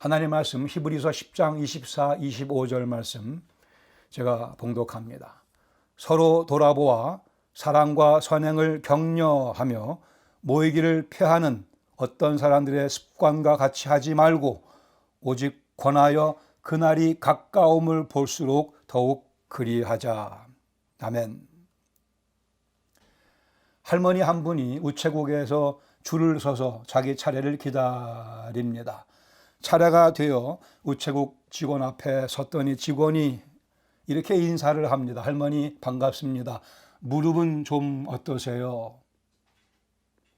하나님 말씀 히브리서 10장 24, 25절 말씀 제가 봉독합니다. 서로 돌아보아 사랑과 선행을 격려하며 모이기를 폐하는 어떤 사람들의 습관과 같이 하지 말고 오직 권하여 그날이 가까움을 볼수록 더욱 그리하자. 아멘. 할머니 한 분이 우체국에서 줄을 서서 자기 차례를 기다립니다. 차례가 되어 우체국 직원 앞에 섰더니 직원이 이렇게 인사를 합니다. 할머니 반갑습니다. 무릎은 좀 어떠세요?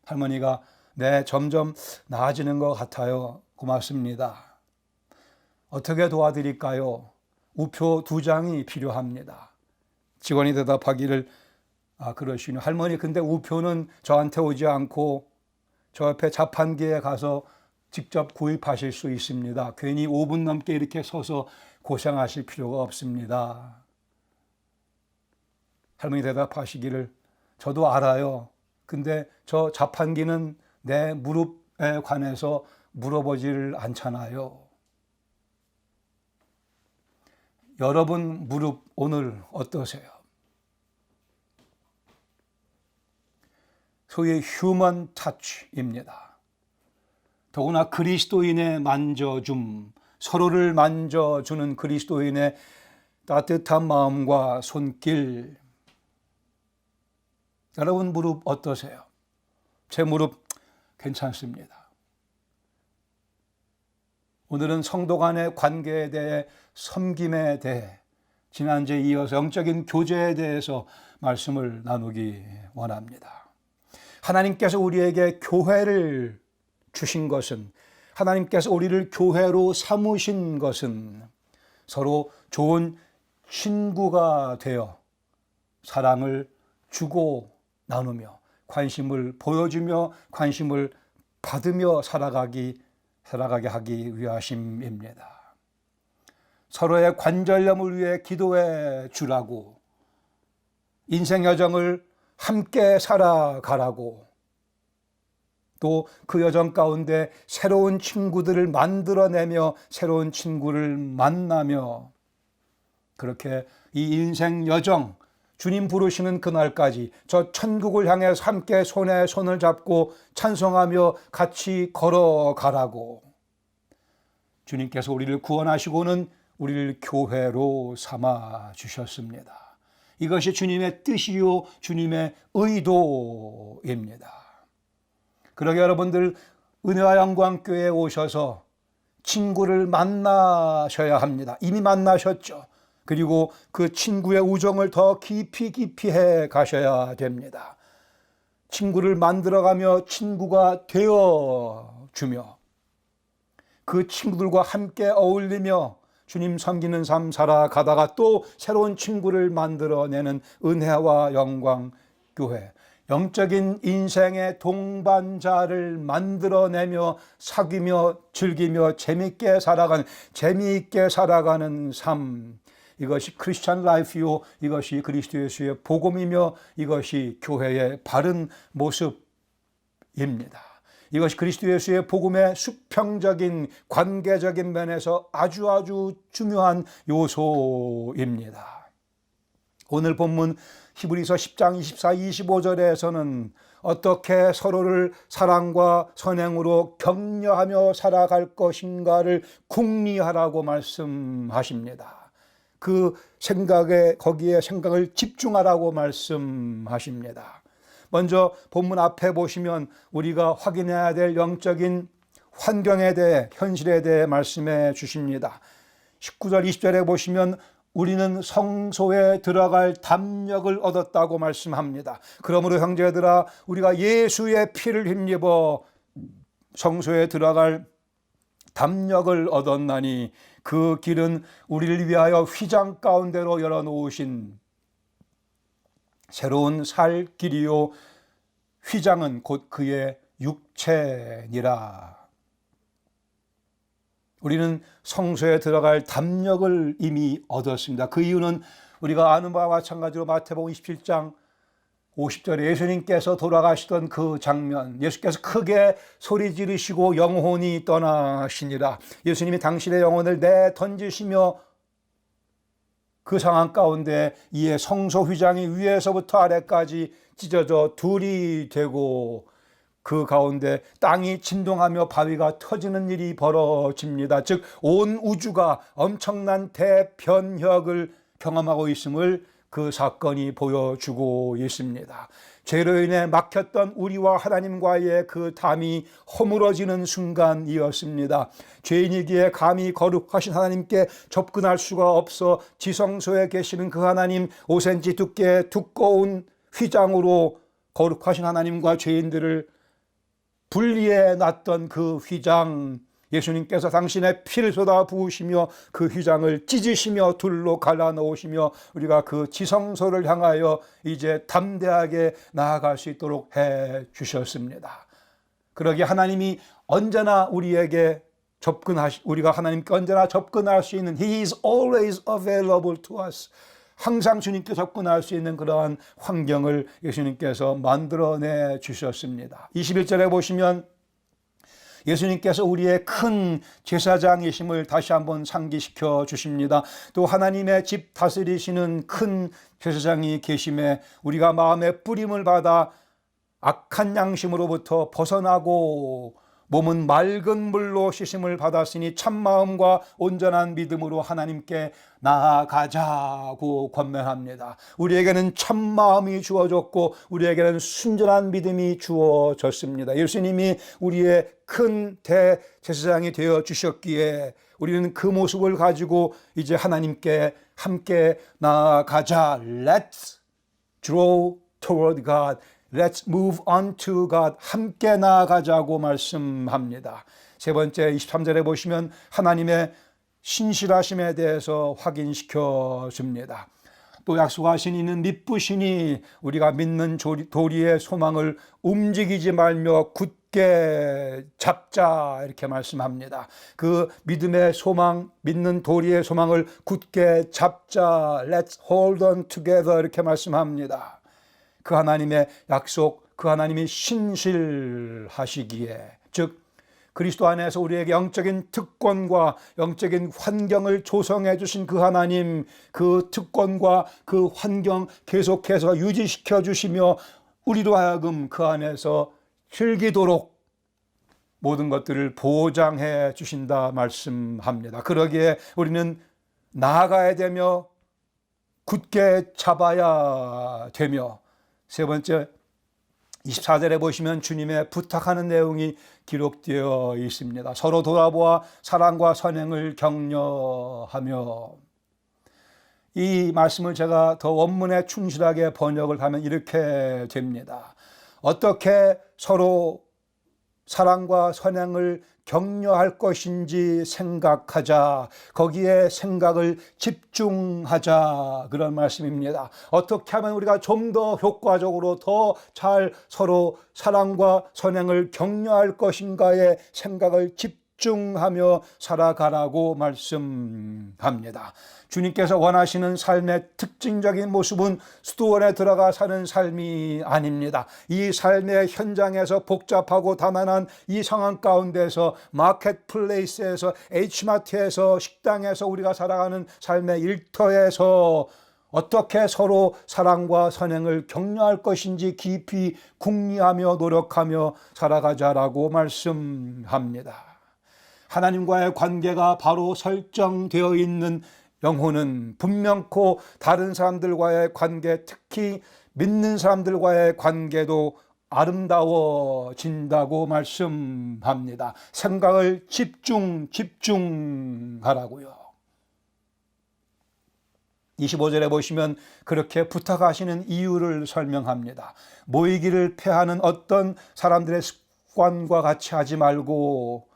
할머니가 네, 점점 나아지는 것 같아요. 고맙습니다. 어떻게 도와드릴까요? 우표 2장이 필요합니다. 직원이 대답하기를 그러시군요. 할머니 근데 우표는 저한테 오지 않고 저 옆에 자판기에 가서 직접 구입하실 수 있습니다. 괜히 5분 넘게 이렇게 서서 고생하실 필요가 없습니다. 할머니 대답하시기를 저도 알아요. 근데 저 자판기는 내 무릎에 관해서 물어보질 않잖아요. 여러분 무릎 오늘 어떠세요? 소위 휴먼 터치입니다. 더구나 그리스도인의 만져줌, 서로를 만져주는 그리스도인의 따뜻한 마음과 손길. 여러분 무릎 어떠세요? 제 무릎 괜찮습니다. 오늘은 성도 간의 관계에 대해, 섬김에 대해, 지난주에 이어서 영적인 교제에 대해서 말씀을 나누기 원합니다. 하나님께서 우리에게 교회를 주신 것은, 하나님께서 우리를 교회로 삼으신 것은 서로 좋은 친구가 되어 사랑을 주고 나누며 관심을 보여주며 관심을 받으며 살아가게 하기 위하심입니다. 서로의 관절염을 위해 기도해 주라고, 인생 여정을 함께 살아가라고, 또 그 여정 가운데 새로운 친구들을 만들어내며 새로운 친구를 만나며 그렇게 이 인생 여정, 주님 부르시는 그날까지 저 천국을 향해서 함께 손에 손을 잡고 찬송하며 같이 걸어가라고, 주님께서 우리를 구원하시고는 우리를 교회로 삼아 주셨습니다. 이것이 주님의 뜻이요 주님의 의도입니다. 그러게 여러분들 은혜와 영광교회에 오셔서 친구를 만나셔야 합니다. 이미 만나셨죠. 그리고 그 친구의 우정을 더 깊이 해 가셔야 됩니다. 친구를 만들어가며 친구가 되어주며 그 친구들과 함께 어울리며 주님 섬기는 삶 살아가다가 또 새로운 친구를 만들어내는 은혜와 영광 교회, 영적인 인생의 동반자를 만들어내며 사귀며 즐기며 재미있게 살아가는 삶, 이것이 크리스찬 라이프요, 이것이 그리스도 예수의 복음이며 이것이 교회의 바른 모습입니다. 이것이 그리스도 예수의 복음의 수평적인 관계적인 면에서 아주 중요한 요소입니다. 오늘 본문 히브리서 10장 24, 25절에서는 어떻게 서로를 사랑과 선행으로 격려하며 살아갈 것인가를 궁리하라고 말씀하십니다. 그 생각에, 거기에 생각을 집중하라고 말씀하십니다. 먼저 본문 앞에 보시면 우리가 확인해야 될 영적인 환경에 대해, 현실에 대해 말씀해 주십니다. 19절 20절에 보시면 우리는 성소에 들어갈 담력을 얻었다고 말씀합니다. 그러므로 형제들아, 우리가 예수의 피를 힘입어 성소에 들어갈 담력을 얻었나니 그 길은 우리를 위하여 휘장 가운데로 열어놓으신 새로운 살 길이요, 휘장은 곧 그의 육체니라. 우리는 성소에 들어갈 담력을 이미 얻었습니다. 그 이유는 우리가 아는 바와 마찬가지로 마태복음 27장 50절에 예수님께서 돌아가시던 그 장면, 예수께서 크게 소리 지르시고 영혼이 떠나시니라. 예수님이 당신의 영혼을 내던지시며 그 상황 가운데 이에 성소 휘장이 위에서부터 아래까지 찢어져 둘이 되고 그 가운데 땅이 진동하며 바위가 터지는 일이 벌어집니다. 즉 온 우주가 엄청난 대변혁을 경험하고 있음을 그 사건이 보여주고 있습니다. 죄로 인해 막혔던 우리와 하나님과의 그 담이 허물어지는 순간이었습니다. 죄인이기에 감히 거룩하신 하나님께 접근할 수가 없어 지성소에 계시는 그 하나님 5cm 두께의 두꺼운 휘장으로 거룩하신 하나님과 죄인들을 분리해 놨던 그 휘장, 예수님께서 당신의 피를 쏟아 부으시며 그 휘장을 찢으시며 둘로 갈라 놓으시며 우리가 그 지성소를 향하여 이제 담대하게 나아갈 수 있도록 해 주셨습니다. 그러기에 하나님이 언제나 우리에게 우리가 하나님께 언제나 접근할 수 있는 He is always available to us. 항상 주님께 접근할 수 있는 그러한 환경을 예수님께서 만들어내 주셨습니다. 21절에 보시면 예수님께서 우리의 큰 제사장이심을 다시 한번 상기시켜 주십니다. 또 하나님의 집 다스리시는 큰 제사장이 계심에 우리가 마음의 뿌림을 받아 악한 양심으로부터 벗어나고 몸은 맑은 물로 씻음을 받았으니 참마음과 온전한 믿음으로 하나님께 나아가자고 권면합니다. 우리에게는 참마음이 주어졌고 우리에게는 순전한 믿음이 주어졌습니다. 예수님이 우리의 큰 대제사장이 되어 주셨기에 우리는 그 모습을 가지고 이제 하나님께 함께 나아가자. Let's draw toward God. Let's move on to God. 함께 나아가자고 말씀합니다. 세 번째 23절에 보시면 하나님의 신실하심에 대해서 확인시켜 줍니다. 또 약속하신 이는 미쁘시니 우리가 믿는 도리의 소망을 움직이지 말며 굳게 잡자 이렇게 말씀합니다. 그 믿음의 소망, 믿는 도리의 소망을 굳게 잡자. Let's hold on together 이렇게 말씀합니다. 그 하나님의 약속, 그 하나님이 신실하시기에, 즉 그리스도 안에서 우리에게 영적인 특권과 영적인 환경을 조성해 주신 그 하나님, 그 특권과 그 환경 계속해서 유지시켜 주시며 우리로 하여금 그 안에서 즐기도록 모든 것들을 보장해 주신다 말씀합니다. 그러기에 우리는 나아가야 되며 굳게 잡아야 되며, 세 번째 24절에 보시면 주님의 부탁하는 내용이 기록되어 있습니다. 서로 돌아보아 사랑과 선행을 격려하며, 이 말씀을 제가 더 원문에 충실하게 번역을 하면 이렇게 됩니다. 어떻게 서로 사랑과 선행을 격려할 것인지 생각하자. 거기에 생각을 집중하자. 그런 말씀입니다. 어떻게 하면 우리가 좀 더 효과적으로 더 잘 서로 사랑과 선행을 격려할 것인가에 생각을 집중하며 살아가라고 말씀합니다. 주님께서 원하시는 삶의 특징적인 모습은 수도원에 들어가 사는 삶이 아닙니다. 이 삶의 현장에서 복잡하고 다만한 이 상황 가운데서 마켓플레이스에서 H마트에서 식당에서 우리가 살아가는 삶의 일터에서 어떻게 서로 사랑과 선행을 격려할 것인지 깊이 궁리하며 노력하며 살아가자라고 말씀합니다. 하나님과의 관계가 바로 설정되어 있는 영혼은 분명코 다른 사람들과의 관계, 특히 믿는 사람들과의 관계도 아름다워진다고 말씀합니다. 생각을 집중하라고요. 25절에 보시면 그렇게 부탁하시는 이유를 설명합니다. 모이기를 패하는 어떤 사람들의 습관과 같이 하지 말고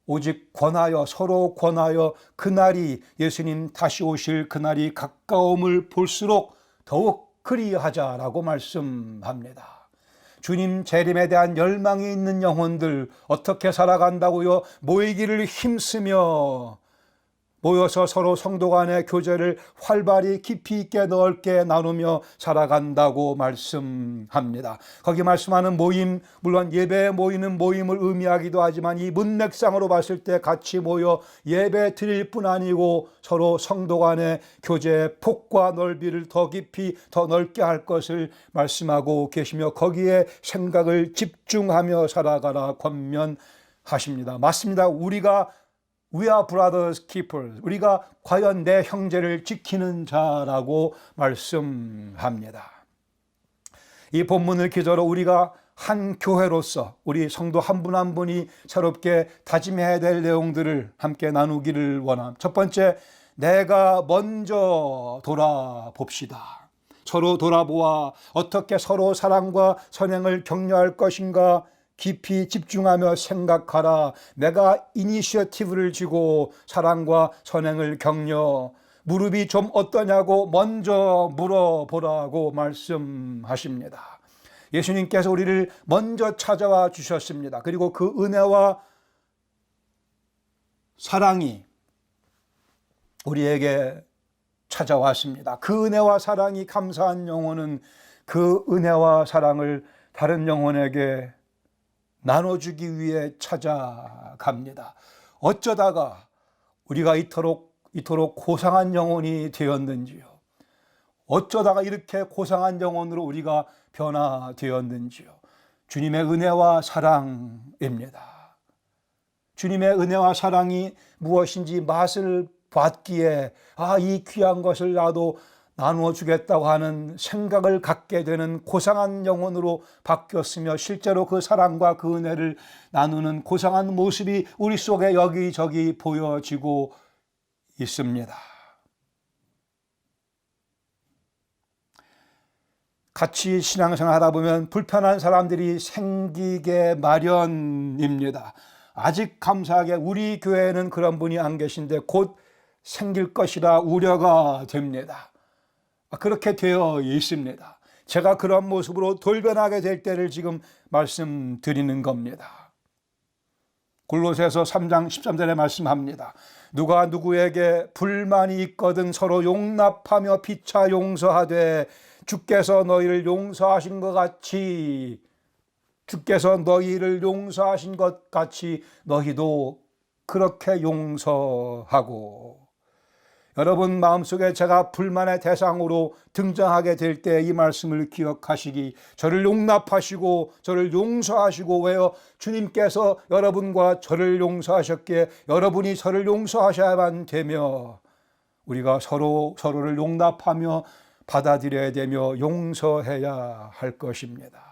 오직 권하여, 서로 권하여 그날이, 예수님 다시 오실 그날이 가까움을 볼수록 더욱 그리하자라고 말씀합니다. 주님 재림에 대한 열망이 있는 영혼들 어떻게 살아간다고요? 모이기를 힘쓰며 모여서 서로 성도 간의 교제를 활발히 깊이 있게 넓게 나누며 살아간다고 말씀합니다. 거기 말씀하는 모임, 물론 예배에 모이는 모임을 의미하기도 하지만 이 문맥상으로 봤을 때 같이 모여 예배 드릴 뿐 아니고 서로 성도 간의 교제의 폭과 넓이를 더 깊이 더 넓게 할 것을 말씀하고 계시며 거기에 생각을 집중하며 살아가라 권면하십니다. 맞습니다. We are brothers keepers. 우리가 과연 내 형제를 지키는 자라고 말씀합니다. 이 본문을 기저로 우리가 한 교회로서 우리 성도 한 분 한 분이 새롭게 다짐해야 될 내용들을 함께 나누기를 원합니다. 첫 번째, 내가 먼저 돌아봅시다. 서로 돌아보아 어떻게 서로 사랑과 선행을 격려할 것인가 깊이 집중하며 생각하라. 내가 이니셔티브를 쥐고 사랑과 선행을 격려, 무릎이 좀 어떠냐고 먼저 물어보라고 말씀하십니다. 예수님께서 우리를 먼저 찾아와 주셨습니다. 그리고 그 은혜와 사랑이 우리에게 찾아왔습니다. 그 은혜와 사랑이 감사한 영혼은 그 은혜와 사랑을 다른 영혼에게 나눠주기 위해 찾아갑니다. 어쩌다가 우리가 이토록 고상한 영혼이 되었는지요. 어쩌다가 이렇게 고상한 영혼으로 우리가 변화되었는지요. 주님의 은혜와 사랑입니다. 주님의 은혜와 사랑이 무엇인지 맛을 봤기에 이 귀한 것을 나도 나누어 주겠다고 하는 생각을 갖게 되는 고상한 영혼으로 바뀌었으며 실제로 그 사랑과 그 은혜를 나누는 고상한 모습이 우리 속에 여기저기 보여지고 있습니다. 같이 신앙생활 하다 보면 불편한 사람들이 생기게 마련입니다. 아직 감사하게 우리 교회에는 그런 분이 안 계신데 곧 생길 것이라 우려가 됩니다. 그렇게 되어 있습니다. 제가 그런 모습으로 돌변하게 될 때를 지금 말씀드리는 겁니다. 골로새서 3장 13절에 말씀합니다. 누가 누구에게 불만이 있거든 서로 용납하며 피차 용서하되 주께서 너희를 용서하신 것 같이 너희도 그렇게 용서하고. 여러분 마음속에 제가 불만의 대상으로 등장하게 될 때 이 말씀을 기억하시기, 저를 용납하시고 저를 용서하시고, 왜요? 주님께서 여러분과 저를 용서하셨기에 여러분이 저를 용서하셔야만 되며 우리가 서로를 용납하며 받아들여야 되며 용서해야 할 것입니다.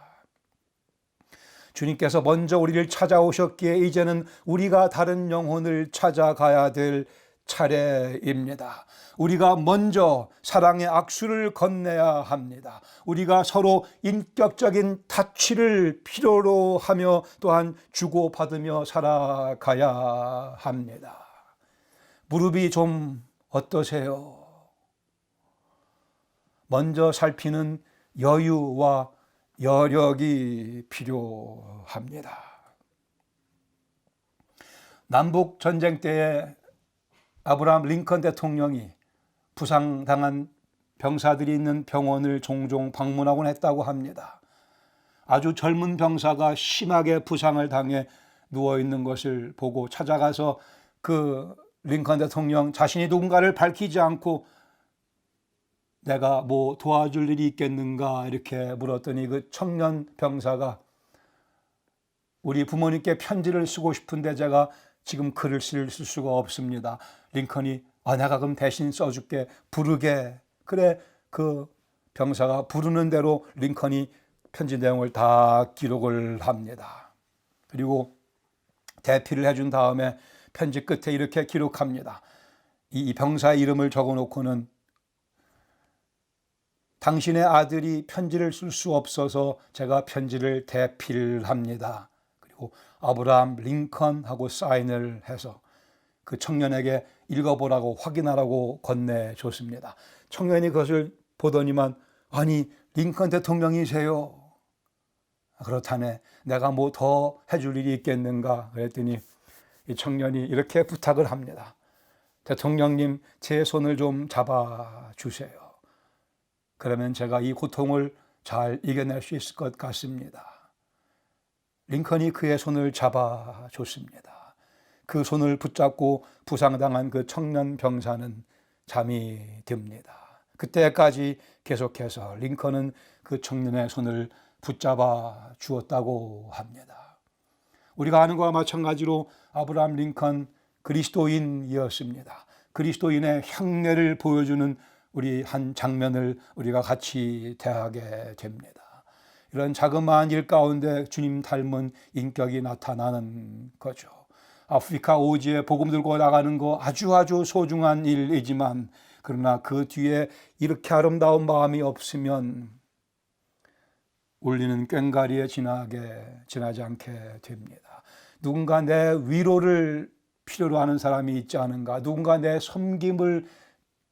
주님께서 먼저 우리를 찾아오셨기에 이제는 우리가 다른 영혼을 찾아가야 될 차례입니다. 우리가 먼저 사랑의 악수를 건네야 합니다. 우리가 서로 인격적인 타치를 필요로 하며 또한 주고받으며 살아가야 합니다. 무릎이 좀 어떠세요? 먼저 살피는 여유와 여력이 필요합니다. 남북 전쟁 때에 아브라함 링컨 대통령이 부상당한 병사들이 있는 병원을 종종 방문하곤 했다고 합니다. 아주 젊은 병사가 심하게 부상을 당해 누워있는 것을 보고 찾아가서 그 링컨 대통령 자신이 누군가를 밝히지 않고 내가 뭐 도와줄 일이 있겠는가 이렇게 물었더니 그 청년 병사가 우리 부모님께 편지를 쓰고 싶은데 제가 지금 글을 쓸 수가 없습니다. 링컨이 내가 그럼 대신 써줄게, 부르게. 그래, 그 병사가 부르는 대로 링컨이 편지 내용을 다 기록을 합니다. 그리고 대피를 해준 다음에 편지 끝에 이렇게 기록합니다. 이 병사의 이름을 적어놓고는 당신의 아들이 편지를 쓸 수 없어서 제가 편지를 대필합니다. 그리고 아브라함 링컨 하고 사인을 해서 그 청년에게 읽어보라고 확인하라고 건네줬습니다. 청년이 그것을 보더니만 아니 링컨 대통령이세요? 그렇다네. 내가 뭐 더 해줄 일이 있겠는가? 그랬더니 이 청년이 이렇게 부탁을 합니다. 대통령님, 제 손을 좀 잡아주세요. 그러면 제가 이 고통을 잘 이겨낼 수 있을 것 같습니다. 링컨이 그의 손을 잡아줬습니다. 그 손을 붙잡고 부상당한 그 청년 병사는 잠이 듭니다. 그때까지 계속해서 링컨은 그 청년의 손을 붙잡아 주었다고 합니다. 우리가 아는 것과 마찬가지로 아브라함 링컨 그리스도인이었습니다. 그리스도인의 향례를 보여주는 우리 한 장면을 우리가 같이 대하게 됩니다. 이런 자그마한 일 가운데 주님 닮은 인격이 나타나는 거죠. 아프리카 오지에 복음 들고 나가는 거 아주 소중한 일이지만, 그러나 그 뒤에 이렇게 아름다운 마음이 없으면 울리는 꽹과리에 지나지 않게 됩니다. 누군가 내 위로를 필요로 하는 사람이 있지 않은가? 누군가 내 섬김을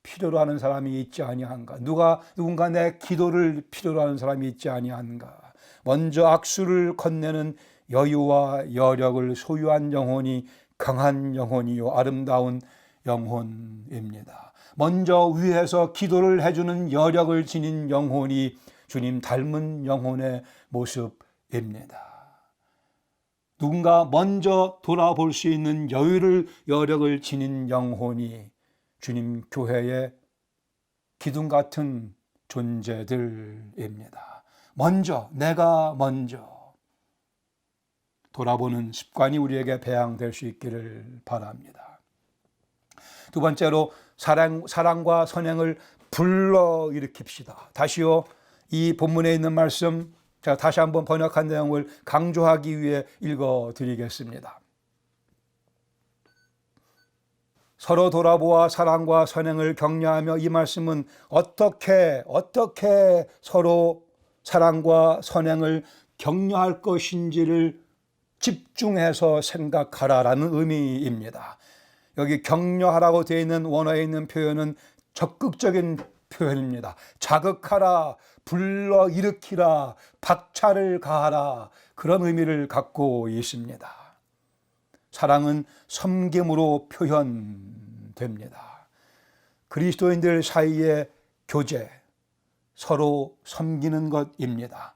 필요로 하는 사람이 있지 아니한가? 누군가 내 기도를 필요로 하는 사람이 있지 아니한가? 먼저 악수를 건네는 여유와 여력을 소유한 영혼이 강한 영혼이요 아름다운 영혼입니다. 먼저 위에서 기도를 해주는 여력을 지닌 영혼이 주님 닮은 영혼의 모습입니다. 누군가 먼저 돌아볼 수 있는 여력을 지닌 영혼이 주님 교회의 기둥 같은 존재들입니다. 내가 먼저 돌아보는 습관이 우리에게 배양될 수 있기를 바랍니다. 두 번째로 사랑과 선행을 불러일으킵시다. 다시요, 이 본문에 있는 말씀 제가 다시 한번 번역한 내용을 강조하기 위해 읽어드리겠습니다. 서로 돌아보아 사랑과 선행을 격려하며, 이 말씀은 어떻게 서로 사랑과 선행을 격려할 것인지를 집중해서 생각하라라는 의미입니다. 여기 격려하라고 되어 있는 원어에 있는 표현은 적극적인 표현입니다. 자극하라, 불러일으키라, 박차를 가하라, 그런 의미를 갖고 있습니다. 사랑은 섬김으로 표현됩니다. 그리스도인들 사이의 교제, 서로 섬기는 것입니다.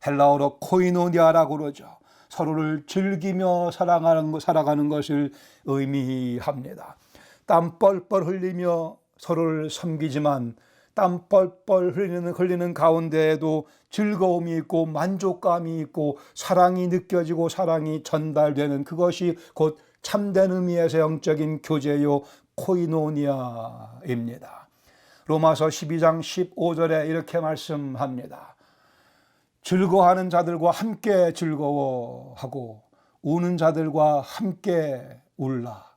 헬라어로 코이노니아라고 그러죠. 서로를 즐기며 살아가는 것을 의미합니다. 땀 뻘뻘 흘리며 서로를 섬기지만, 땀 뻘뻘 흘리는 가운데에도 즐거움이 있고 만족감이 있고 사랑이 느껴지고 사랑이 전달되는, 그것이 곧 참된 의미에서 영적인 교제요 코이노니아입니다. 로마서 12장 15절에 이렇게 말씀합니다. 즐거워하는 자들과 함께 즐거워하고 우는 자들과 함께 울라.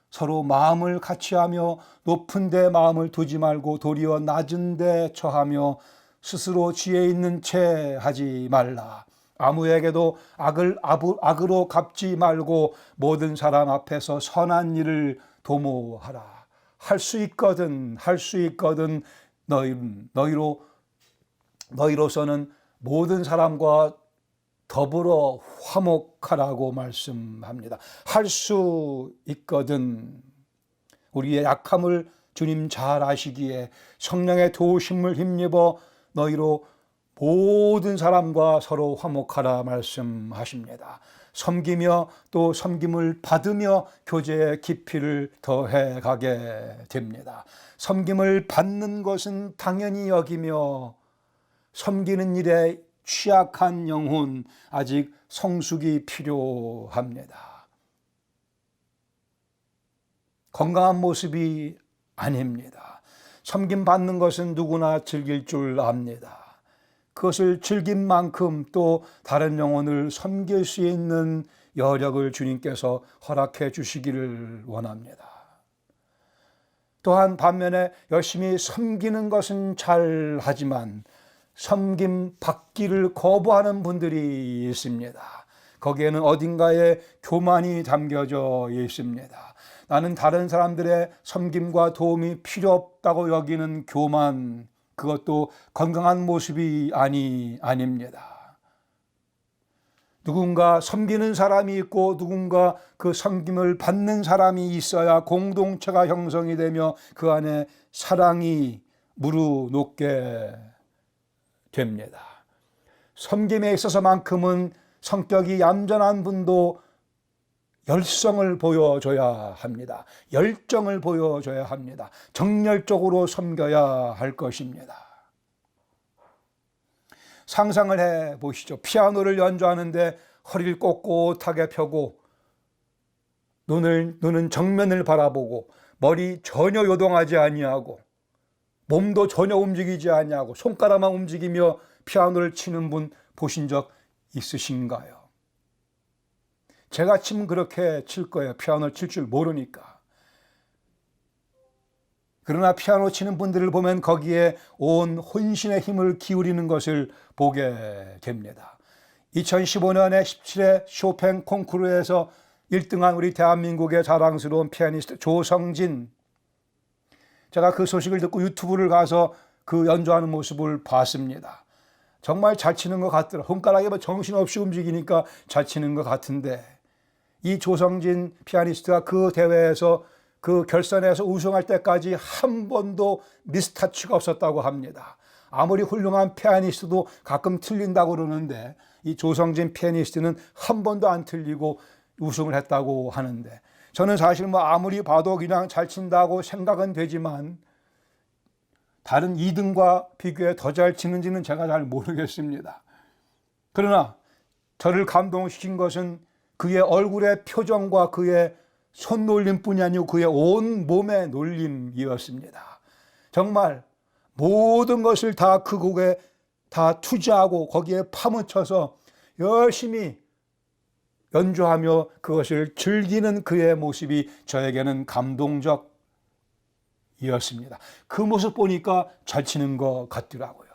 서로 마음을 같이하며 높은 데 마음을 두지 말고 도리어 낮은 데 처하며 스스로 지혜 있는 채 하지 말라. 아무에게도 악으로 갚지 말고 모든 사람 앞에서 선한 일을 도모하라. 할 수 있거든 너희로서는 모든 사람과 더불어 화목하라고 말씀합니다. 할 수 있거든. 우리의 약함을 주님 잘 아시기에 성령의 도우심을 힘입어 너희로 모든 사람과 서로 화목하라 말씀하십니다. 섬기며 또 섬김을 받으며 교제의 깊이를 더해 가게 됩니다. 섬김을 받는 것은 당연히 여기며 섬기는 일에 취약한 영혼, 아직 성숙이 필요합니다. 건강한 모습이 아닙니다. 섬김 받는 것은 누구나 즐길 줄 압니다. 그것을 즐긴 만큼 또 다른 영혼을 섬길 수 있는 여력을 주님께서 허락해 주시기를 원합니다. 또한 반면에 열심히 섬기는 것은 잘하지만 섬김 받기를 거부하는 분들이 있습니다. 거기에는 어딘가에 교만이 담겨져 있습니다. 나는 다른 사람들의 섬김과 도움이 필요 없다고 여기는 교만, 그것도 건강한 모습이 아닙니다. 누군가 섬기는 사람이 있고 누군가 그 섬김을 받는 사람이 있어야 공동체가 형성이 되며 그 안에 사랑이 무르녹게 됩니다. 섬김에 있어서만큼은 성격이 얌전한 분도 열성을 보여줘야 합니다. 열정을 보여줘야 합니다. 정열적으로 섬겨야 할 것입니다. 상상을 해 보시죠. 피아노를 연주하는데 허리를 꼿꼿하게 펴고 눈은 정면을 바라보고 머리 전혀 요동하지 아니하고 몸도 전혀 움직이지 아니하고 손가락만 움직이며 피아노를 치는 분 보신 적 있으신가요? 제가 치면 그렇게 칠 거예요. 피아노를 칠 줄 모르니까. 그러나 피아노 치는 분들을 보면 거기에 온 혼신의 힘을 기울이는 것을 보게 됩니다. 2015년에 17회 쇼팽 콩쿠르에서 1등한 우리 대한민국의 자랑스러운 피아니스트 조성진, 제가 그 소식을 듣고 유튜브를 가서 그 연주하는 모습을 봤습니다. 정말 잘 치는 것 같더라. 손가락이 정신없이 움직이니까 잘 치는 것 같은데, 이 조성진 피아니스트가 그 대회에서 그 결선에서 우승할 때까지 한 번도 미스터치가 없었다고 합니다. 아무리 훌륭한 피아니스트도 가끔 틀린다고 그러는데 이 조성진 피아니스트는 한 번도 안 틀리고 우승을 했다고 하는데, 저는 사실 아무리 봐도 그냥 잘 친다고 생각은 되지만 다른 2등과 비교해 더 잘 치는지는 제가 잘 모르겠습니다. 그러나 저를 감동시킨 것은 그의 얼굴의 표정과 그의 손놀림뿐이 아니고 그의 온 몸의 놀림이었습니다. 정말 모든 것을 다 그 곡에 다 투자하고 거기에 파묻혀서 열심히 연주하며 그것을 즐기는 그의 모습이 저에게는 감동적이었습니다. 그 모습 보니까 잘 치는 것 같더라고요.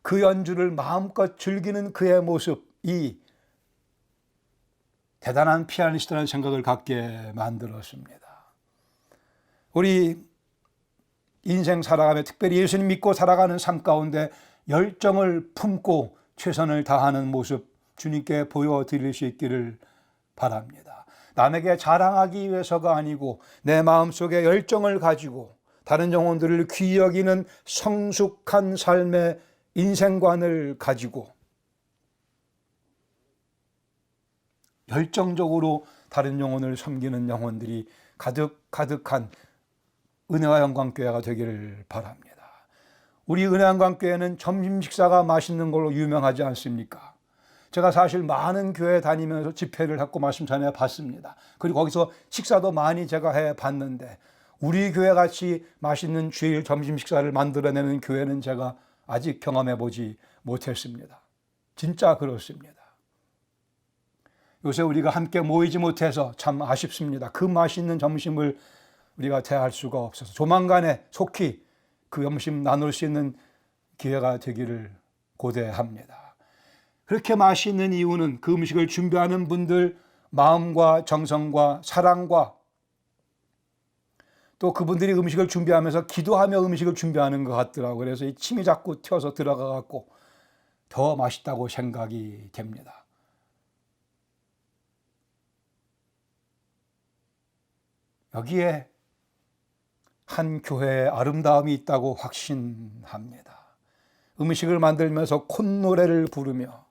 그 연주를 마음껏 즐기는 그의 모습이 대단한 피아니스트라는 생각을 갖게 만들었습니다. 우리 인생 살아가며 특별히 예수님 믿고 살아가는 삶 가운데 열정을 품고 최선을 다하는 모습 주님께 보여드릴 수 있기를 바랍니다. 남에게 자랑하기 위해서가 아니고 내 마음속에 열정을 가지고 다른 영혼들을 귀히 여기는 성숙한 삶의 인생관을 가지고 열정적으로 다른 영혼을 섬기는 영혼들이 가득한 은혜와 영광교회가 되기를 바랍니다. 우리 은혜영광교회는 점심 식사가 맛있는 걸로 유명하지 않습니까? 제가 사실 많은 교회 다니면서 집회를 했고 말씀 전해 봤습니다. 그리고 거기서 식사도 많이 제가 해 봤는데 우리 교회 같이 맛있는 주일 점심 식사를 만들어내는 교회는 제가 아직 경험해 보지 못했습니다. 진짜 그렇습니다. 요새 우리가 함께 모이지 못해서 참 아쉽습니다. 그 맛있는 점심을 우리가 대할 수가 없어서 조만간에 속히 그 점심 나눌 수 있는 기회가 되기를 고대합니다. 그렇게 맛있는 이유는 그 음식을 준비하는 분들 마음과 정성과 사랑과 또 그분들이 음식을 준비하면서 기도하며 음식을 준비하는 것 같더라고요. 그래서 이 침이 자꾸 튀어서 들어가갖고 더 맛있다고 생각이 됩니다. 여기에 한 교회의 아름다움이 있다고 확신합니다. 음식을 만들면서 콧노래를 부르며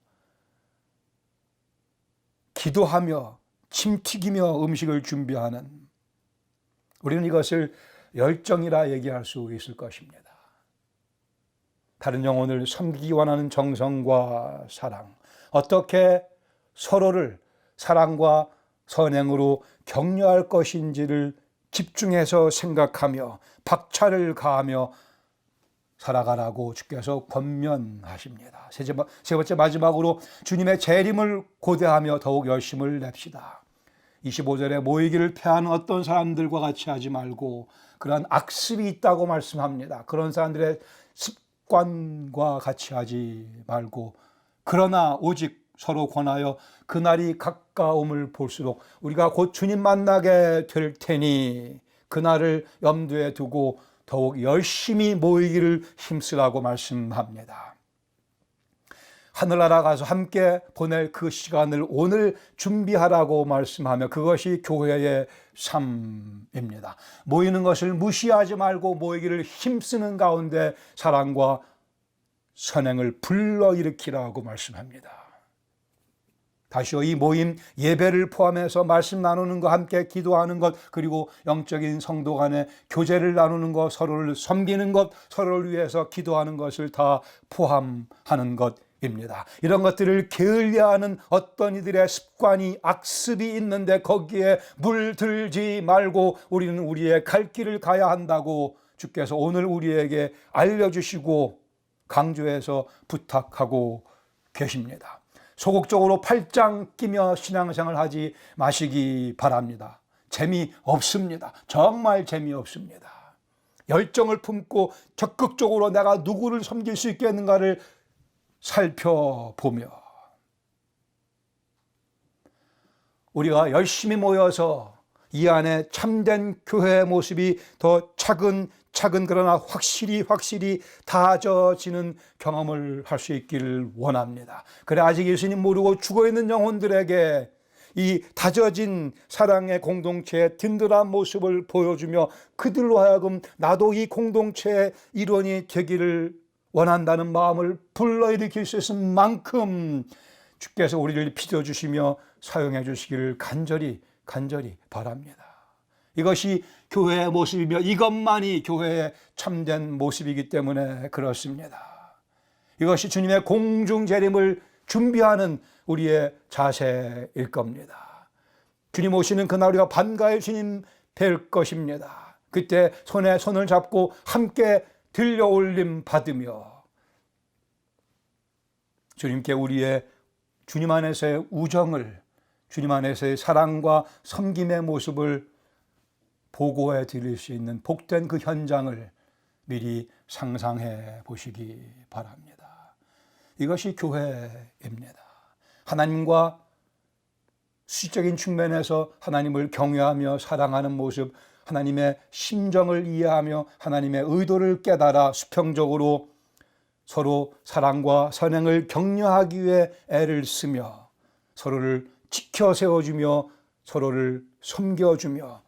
기도하며 침 튀기며 음식을 준비하는, 우리는 이것을 열정이라 얘기할 수 있을 것입니다. 다른 영혼을 섬기기 원하는 정성과 사랑, 어떻게 서로를 사랑과 선행으로 격려할 것인지를 집중해서 생각하며 박차를 가하며 살아가라고 주께서 권면하십니다. 세 번째 마지막으로 주님의 재림을 고대하며 더욱 열심을 냅시다. 25절에 모이기를 패하는 어떤 사람들과 같이 하지 말고 그러한 악습이 있다고 말씀합니다. 그런 사람들의 습관과 같이 하지 말고 그러나 오직 서로 권하여 그날이 가까움을 볼수록 우리가 곧 주님 만나게 될 테니 그날을 염두에 두고 더욱 열심히 모이기를 힘쓰라고 말씀합니다. 하늘나라 가서 함께 보낼 그 시간을 오늘 준비하라고 말씀하며 그것이 교회의 삶입니다. 모이는 것을 무시하지 말고 모이기를 힘쓰는 가운데 사랑과 선행을 불러일으키라고 말씀합니다. 다시요, 이 모임 예배를 포함해서 말씀 나누는 것, 함께 기도하는 것, 그리고 영적인 성도 간의 교제를 나누는 것, 서로를 섬기는 것, 서로를 위해서 기도하는 것을 다 포함하는 것입니다. 이런 것들을 게을리하는 어떤 이들의 습관이, 악습이 있는데 거기에 물들지 말고 우리는 우리의 갈 길을 가야 한다고 주께서 오늘 우리에게 알려주시고 강조해서 부탁하고 계십니다. 소극적으로 팔짱 끼며 신앙생활 하지 마시기 바랍니다. 재미없습니다. 정말 재미없습니다. 열정을 품고 적극적으로 내가 누구를 섬길 수 있겠는가를 살펴보며 우리가 열심히 모여서 이 안에 참된 교회의 모습이 더 차근차근 그러나 확실히 다져지는 경험을 할 수 있기를 원합니다. 그래 아직 예수님 모르고 죽어있는 영혼들에게 이 다져진 사랑의 공동체의 든든한 모습을 보여주며 그들로 하여금 나도 이 공동체의 일원이 되기를 원한다는 마음을 불러일으킬 수 있을 만큼 주께서 우리를 빚어주시며 사용해 주시기를 간절히 바랍니다. 이것이 교회의 모습이며 이것만이 교회의 참된 모습이기 때문에 그렇습니다. 이것이 주님의 공중재림을 준비하는 우리의 자세일 겁니다. 주님 오시는 그날 우리가 반가이 주님 뵐 것입니다. 그때 손에 손을 잡고 함께 들려올림 받으며 주님께 우리의 주님 안에서의 우정을, 주님 안에서의 사랑과 섬김의 모습을 보고해 드릴 수 있는 복된 그 현장을 미리 상상해 보시기 바랍니다. 이것이 교회입니다. 하나님과 수직적인 측면에서 하나님을 경외하며 사랑하는 모습, 하나님의 심정을 이해하며 하나님의 의도를 깨달아 수평적으로 서로 사랑과 선행을 격려하기 위해 애를 쓰며 서로를 지켜 세워주며 서로를 섬겨주며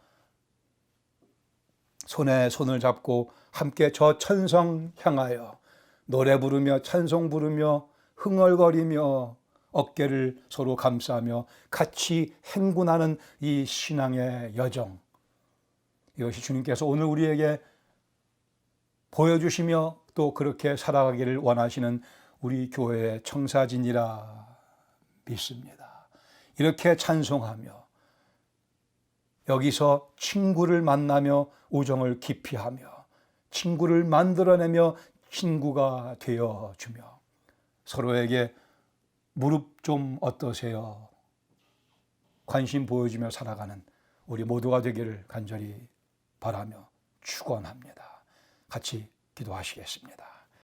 손에 손을 잡고 함께 저 천성 향하여 노래 부르며 찬송 부르며 흥얼거리며 어깨를 서로 감싸며 같이 행군하는 이 신앙의 여정, 이것이 주님께서 오늘 우리에게 보여주시며 또 그렇게 살아가기를 원하시는 우리 교회의 청사진이라 믿습니다. 이렇게 찬송하며 여기서 친구를 만나며 우정을 깊이 하며 친구를 만들어내며 친구가 되어주며 서로에게 무릎 좀 어떠세요? 관심 보여주며 살아가는 우리 모두가 되기를 간절히 바라며 축원합니다. 같이 기도하시겠습니다.